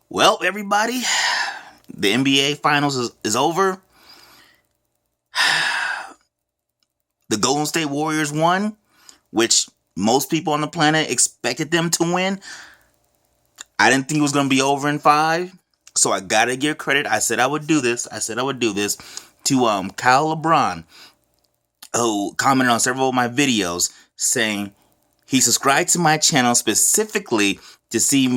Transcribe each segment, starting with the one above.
Well, everybody, the NBA Finals is over. The Golden State Warriors won, which most people on the planet expected them to win. I didn't think it was going to be over in 5, so I got to give credit. I said I would do this. To Kyle LeBron, who commented on several of my videos saying he subscribed to my channel specifically to see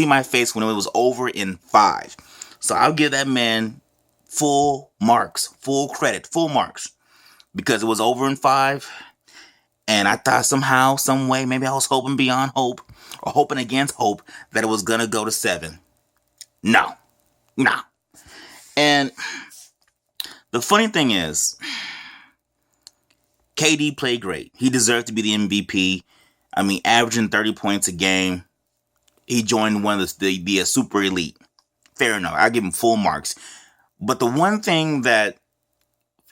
my face when it was over in 5. So I'll give that man full marks, full credit, full marks, because it was over in 5. And I thought somehow, some way, maybe I was hoping beyond hope or hoping against hope that it was gonna go to 7. No. And the funny thing is, KD played great. He deserved to be the MVP. I mean, averaging 30 points a game. He joined one of the super elite. Fair enough. I give him full marks. But the one thing that,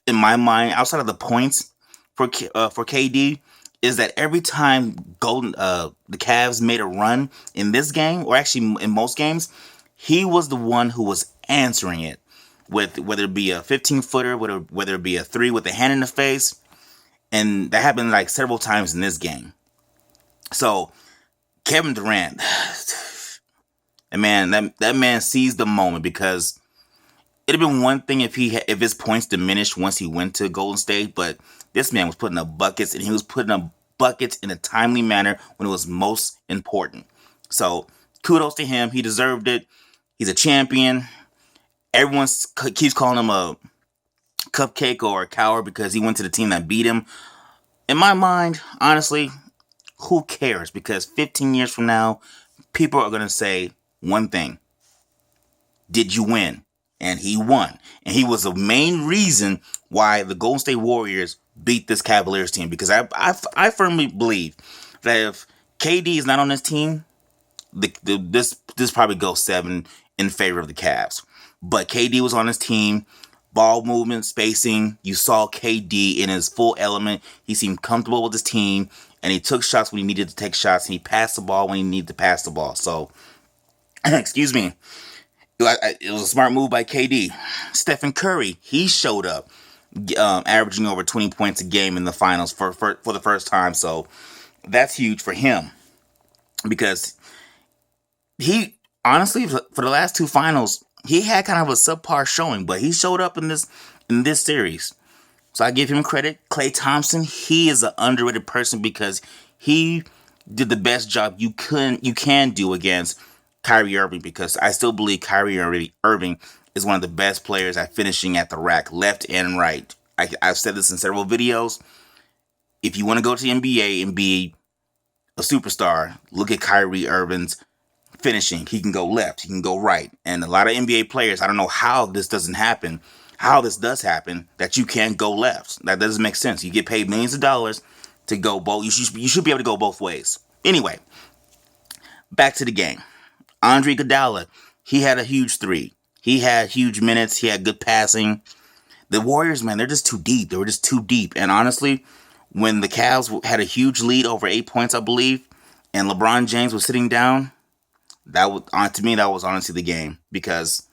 in my mind, outside of the points for KD, is that every time the Cavs made a run in this game, or actually in most games, he was the one who was answering it. With whether it be a 15-footer, whether it be a 3 with a hand in the face. And that happened like several times in this game. So, Kevin Durant, and man, that man seized the moment, because it'd have been one thing if his points diminished once he went to Golden State, but this man was putting up buckets, and he was putting up buckets in a timely manner when it was most important. So, kudos to him. He deserved it. He's a champion. Everyone keeps calling him a cupcake or a coward because he went to the team that beat him. In my mind, honestly, who cares? Because 15 years from now, people are going to say one thing. Did you win? And he won. And he was the main reason why the Golden State Warriors beat this Cavaliers team. Because I firmly believe that if KD is not on this team, this probably goes 7 in favor of the Cavs. But KD was on his team. Ball movement, spacing. You saw KD in his full element. He seemed comfortable with his team. And he took shots when he needed to take shots. And he passed the ball when he needed to pass the ball. So, excuse me. It was a smart move by KD. Stephen Curry, he showed up, averaging over 20 points a game in the finals for the first time. So, that's huge for him. Because he, honestly, for the last 2 finals, he had kind of a subpar showing, but he showed up in this series. So I give him credit. Klay Thompson, he is an underrated person because he did the best job you can do against Kyrie Irving, because I still believe Kyrie Irving is one of the best players at finishing at the rack, left and right. I've said this in several videos. If you want to go to the NBA and be a superstar, look at Kyrie Irving's finishing. He can go left, he can go right. And a lot of NBA players, I don't know how this does happen, that you can't go left. That doesn't make sense. You get paid millions of dollars to go both. You should be able to go both ways. Anyway, back to the game. Andre Iguodala, he had a huge 3. He had huge minutes. He had good passing. The Warriors, man, they're just too deep. They were just too deep. And honestly, when the Cavs had a huge lead over 8 points, I believe, and LeBron James was sitting down, to me, that was honestly the game, because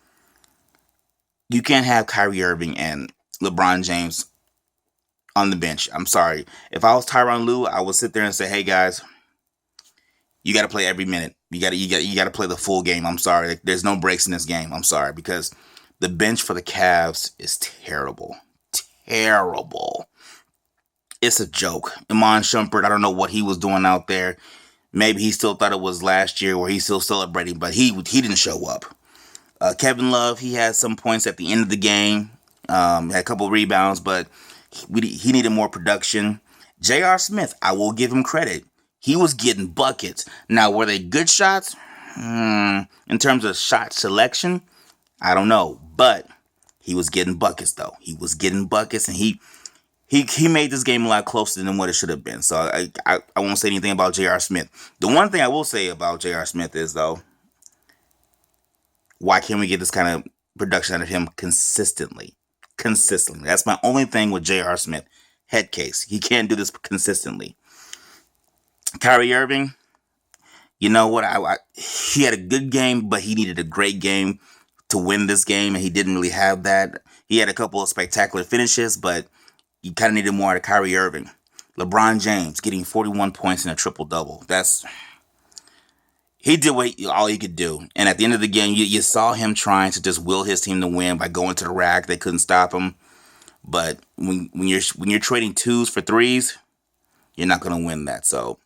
you can't have Kyrie Irving and LeBron James on the bench. I'm sorry. If I was Tyronn Lue, I would sit there and say, "Hey guys, you got to play every minute. You got to play the full game. I'm sorry. There's no breaks in this game. I'm sorry," because the bench for the Cavs is terrible. Terrible. It's a joke. Iman Shumpert, I don't know what he was doing out there. Maybe he still thought it was last year, or he's still celebrating, but he didn't show up. Kevin Love, he had some points at the end of the game. Had a couple of rebounds, but he needed more production. J.R. Smith, I will give him credit. He was getting buckets. Now, were they good shots? In terms of shot selection, I don't know. But he was getting buckets, though. He was getting buckets, and he made this game a lot closer than what it should have been. So I won't say anything about J.R. Smith. The one thing I will say about J.R. Smith is, though, why can't we get this kind of production out of him consistently? That's my only thing with J.R. Smith. Head case. He can't do this consistently. Kyrie Irving, You know what? He had a good game, but he needed a great game to win this game, and he didn't really have that. He had a couple of spectacular finishes, but you kind of needed more out of Kyrie Irving. LeBron James getting 41 points in a triple double. He did all he could do, and at the end of the game, you saw him trying to just will his team to win by going to the rack. They couldn't stop him. But when you're trading twos for threes, you're not going to win that. So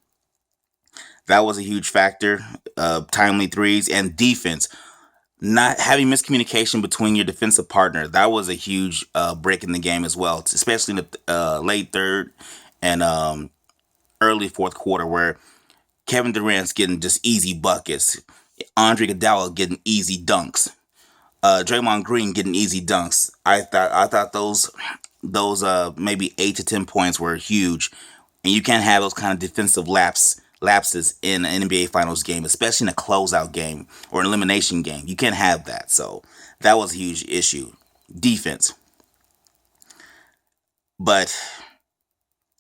that was a huge factor. Timely threes and defense. Not having miscommunication between your defensive partner, that was a huge break in the game as well, especially in the late third and early fourth quarter, where Kevin Durant's getting just easy buckets, Andre Iguodala getting easy dunks, Draymond Green getting easy dunks. I thought those maybe 8 to 10 points were huge, and you can't have those kind of defensive lapses in an NBA Finals game, especially in a closeout game or an elimination game. You can't have that. So that was a huge issue. Defense. But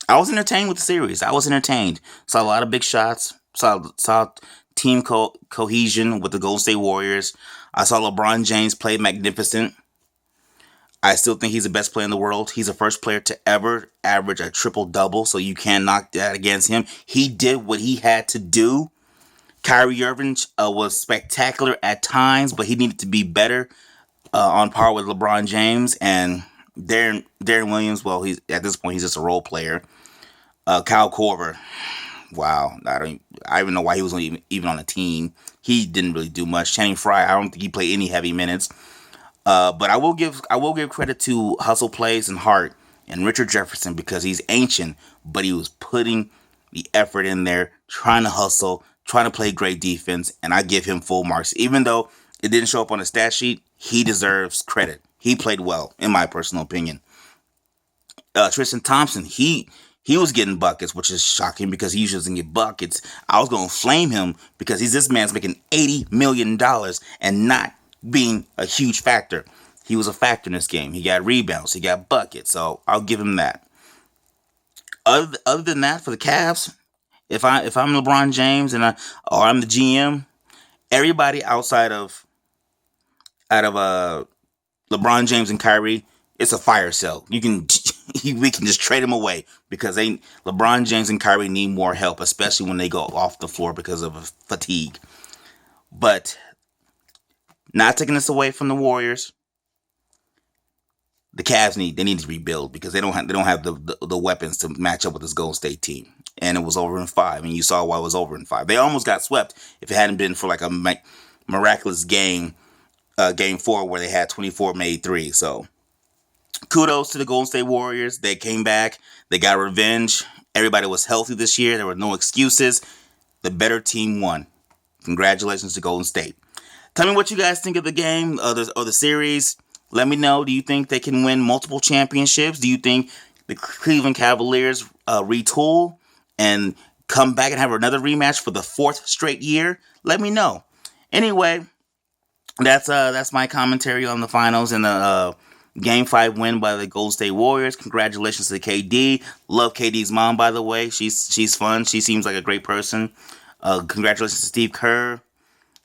I was entertained with the series. I was entertained. Saw a lot of big shots. Saw team cohesion with the Golden State Warriors. I saw LeBron James play magnificent. I still think he's the best player in the world. He's the first player to ever average a triple-double, so you can't knock that against him. He did what he had to do. Kyrie Irving was spectacular at times, but he needed to be better on par with LeBron James. And Darren Williams, well, he's at this point, he's just a role player. Kyle Korver, wow, I don't even know why he was even on the team. He didn't really do much. Channing Frye, I don't think he played any heavy minutes. But I will give credit to Hustle Plays and Hart and Richard Jefferson, because he's ancient, but he was putting the effort in there, trying to hustle, trying to play great defense, and I give him full marks. Even though it didn't show up on the stat sheet, he deserves credit. He played well, in my personal opinion. Tristan Thompson, he was getting buckets, which is shocking because he usually doesn't get buckets. I was going to flame him because this man's making $80 million and not being a huge factor. He was a factor in this game. He got rebounds. He got buckets. So I'll give him that. Other than that, for the Cavs, if I'm LeBron James or I'm the GM, everybody outside of LeBron James and Kyrie, it's a fire sale. We can just trade them away because LeBron James and Kyrie need more help, especially when they go off the floor because of fatigue. But not taking this away from the Warriors, the Cavs need to rebuild because they don't have the weapons to match up with this Golden State team. And it was over in 5, and you saw why it was over in 5. They almost got swept if it hadn't been for like a miraculous game 4 where they had 24 made threes. So kudos to the Golden State Warriors. They came back. They got revenge. Everybody was healthy this year. There were no excuses. The better team won. Congratulations to Golden State. Tell me what you guys think of the game or the series. Let me know. Do you think they can win multiple championships? Do you think the Cleveland Cavaliers retool and come back and have another rematch for the 4th straight year? Let me know. Anyway, that's my commentary on the finals and the Game 5 win by the Golden State Warriors. Congratulations to KD. Love KD's mom, by the way. She's fun. She seems like a great person. Congratulations to Steve Kerr.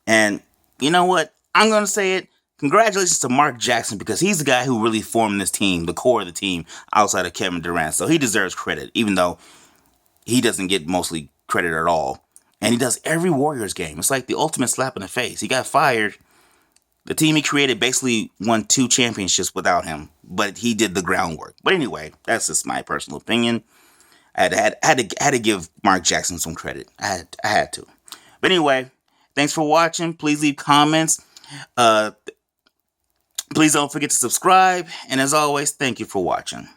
And you know what? I'm going to say it. Congratulations to Mark Jackson, because he's the guy who really formed this team, the core of the team, outside of Kevin Durant. So he deserves credit, even though he doesn't get mostly credit at all. And he does every Warriors game. It's like the ultimate slap in the face. He got fired. The team he created basically won 2 championships without him, but he did the groundwork. But anyway, that's just my personal opinion. I had to give Mark Jackson some credit. I had to. But anyway, thanks for watching. Please leave comments. Please don't forget to subscribe. And as always, thank you for watching.